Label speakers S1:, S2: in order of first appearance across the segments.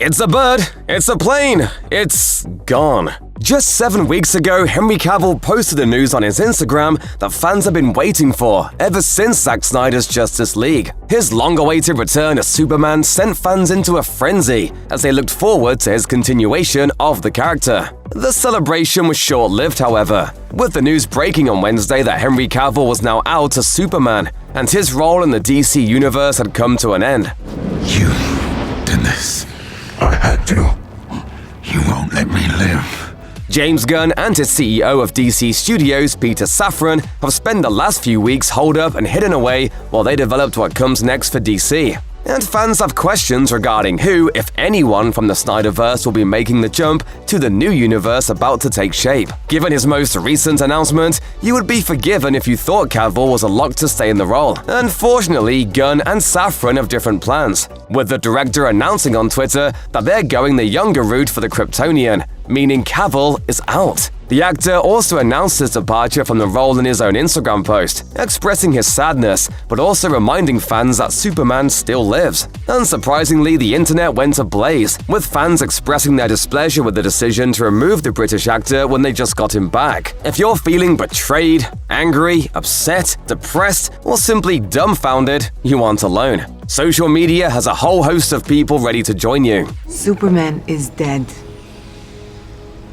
S1: It's a bird, it's a plane, it's gone. Just 7 weeks ago, Henry Cavill posted the news on his Instagram that fans have been waiting for ever since Zack Snyder's Justice League. His long-awaited return as Superman sent fans into a frenzy as they looked forward to his continuation of the character. The celebration was short-lived, however, with the news breaking on Wednesday that Henry Cavill was now out as Superman, and his role in the DC universe had come to an end.
S2: You did this. I had to. You won't let me live.
S1: James Gunn and his CEO of DC Studios, Peter Safran, have spent the last few weeks holed up and hidden away while they developed what comes next for DC. And fans have questions regarding who, if anyone, from the Snyderverse will be making the jump to the new universe about to take shape. Given his most recent announcement, you would be forgiven if you thought Cavill was a lock to stay in the role. Unfortunately, Gunn and Safran have different plans, with the director announcing on Twitter that they're going the younger route for the Kryptonian, meaning Cavill is out. The actor also announced his departure from the role in his own Instagram post, expressing his sadness, but also reminding fans that Superman still lives. Unsurprisingly, the internet went ablaze, with fans expressing their displeasure with the decision to remove the British actor when they just got him back. If you're feeling betrayed, angry, upset, depressed, or simply dumbfounded, you aren't alone. Social media has a whole host of people ready to join you.
S3: Superman is dead.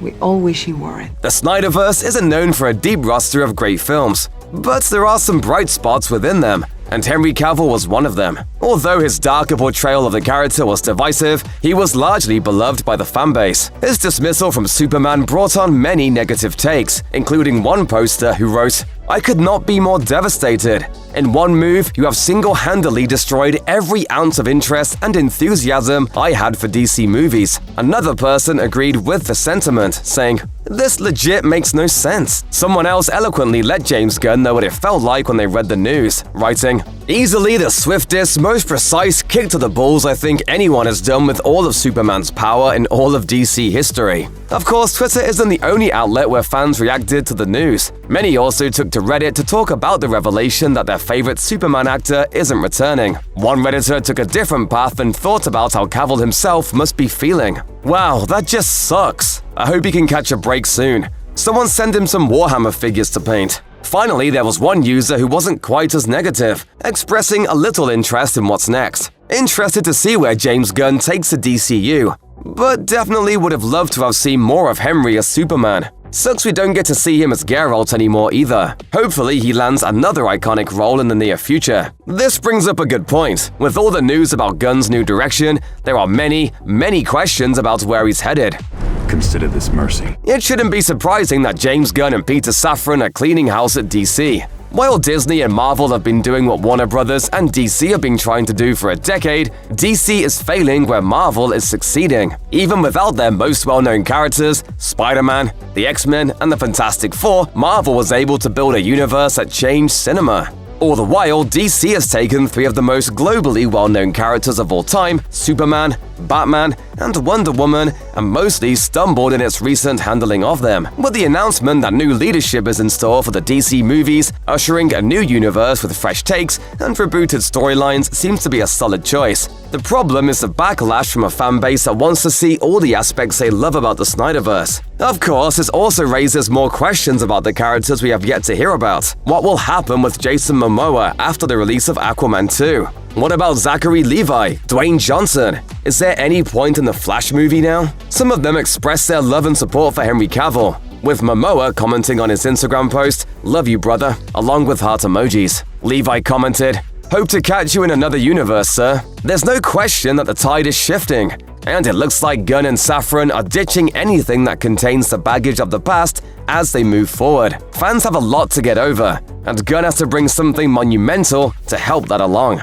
S3: We all wish he weren't.
S1: The Snyderverse isn't known for a deep roster of great films, but there are some bright spots within them, and Henry Cavill was one of them. Although his darker portrayal of the character was divisive, he was largely beloved by the fanbase. His dismissal from Superman brought on many negative takes, including one poster who wrote, "I could not be more devastated. In one move, you have single-handedly destroyed every ounce of interest and enthusiasm I had for DC movies." Another person agreed with the sentiment, saying, "This legit makes no sense." Someone else eloquently let James Gunn know what it felt like when they read the news, writing, "Easily the swiftest, most precise kick to the balls I think anyone has done with all of Superman's power in all of DC history." Of course, Twitter isn't the only outlet where fans reacted to the news. Many also took to Reddit to talk about the revelation that their favorite Superman actor isn't returning. One Redditor took a different path and thought about how Cavill himself must be feeling. "Wow, that just sucks. I hope he can catch a break soon. Someone send him some Warhammer figures to paint." Finally, there was one user who wasn't quite as negative, expressing a little interest in what's next. Interested to see where James Gunn takes the DCU, but definitely would have loved to have seen more of Henry as Superman. Sucks we don't get to see him as Geralt anymore either. Hopefully he lands another iconic role in the near future. This brings up a good point. With all the news about Gunn's new direction, there are many questions about where he's headed.
S4: Consider this mercy.
S1: It shouldn't be surprising that James Gunn and Peter Safran are cleaning house at DC. While Disney and Marvel have been doing what Warner Brothers and DC have been trying to do for a decade, DC is failing where Marvel is succeeding. Even without their most well-known characters, Spider-Man, the X-Men, and the Fantastic Four, Marvel was able to build a universe that changed cinema. All the while, DC has taken three of the most globally well-known characters of all time, Superman, Batman, and Wonder Woman, and mostly stumbled in its recent handling of them. With the announcement that new leadership is in store for the DC movies, ushering a new universe with fresh takes and rebooted storylines seems to be a solid choice. The problem is the backlash from a fanbase that wants to see all the aspects they love about the Snyderverse. Of course, this also raises more questions about the characters we have yet to hear about. What will happen with Jason Momoa after the release of Aquaman 2? What about Zachary Levi, Dwayne Johnson? Is there any point in the Flash movie now? Some of them express their love and support for Henry Cavill, with Momoa commenting on his Instagram post, "Love you, brother," along with heart emojis. Levi commented, "Hope to catch you in another universe, sir." There's no question that the tide is shifting, and it looks like Gunn and Safran are ditching anything that contains the baggage of the past as they move forward. Fans have a lot to get over, and Gunn has to bring something monumental to help that along.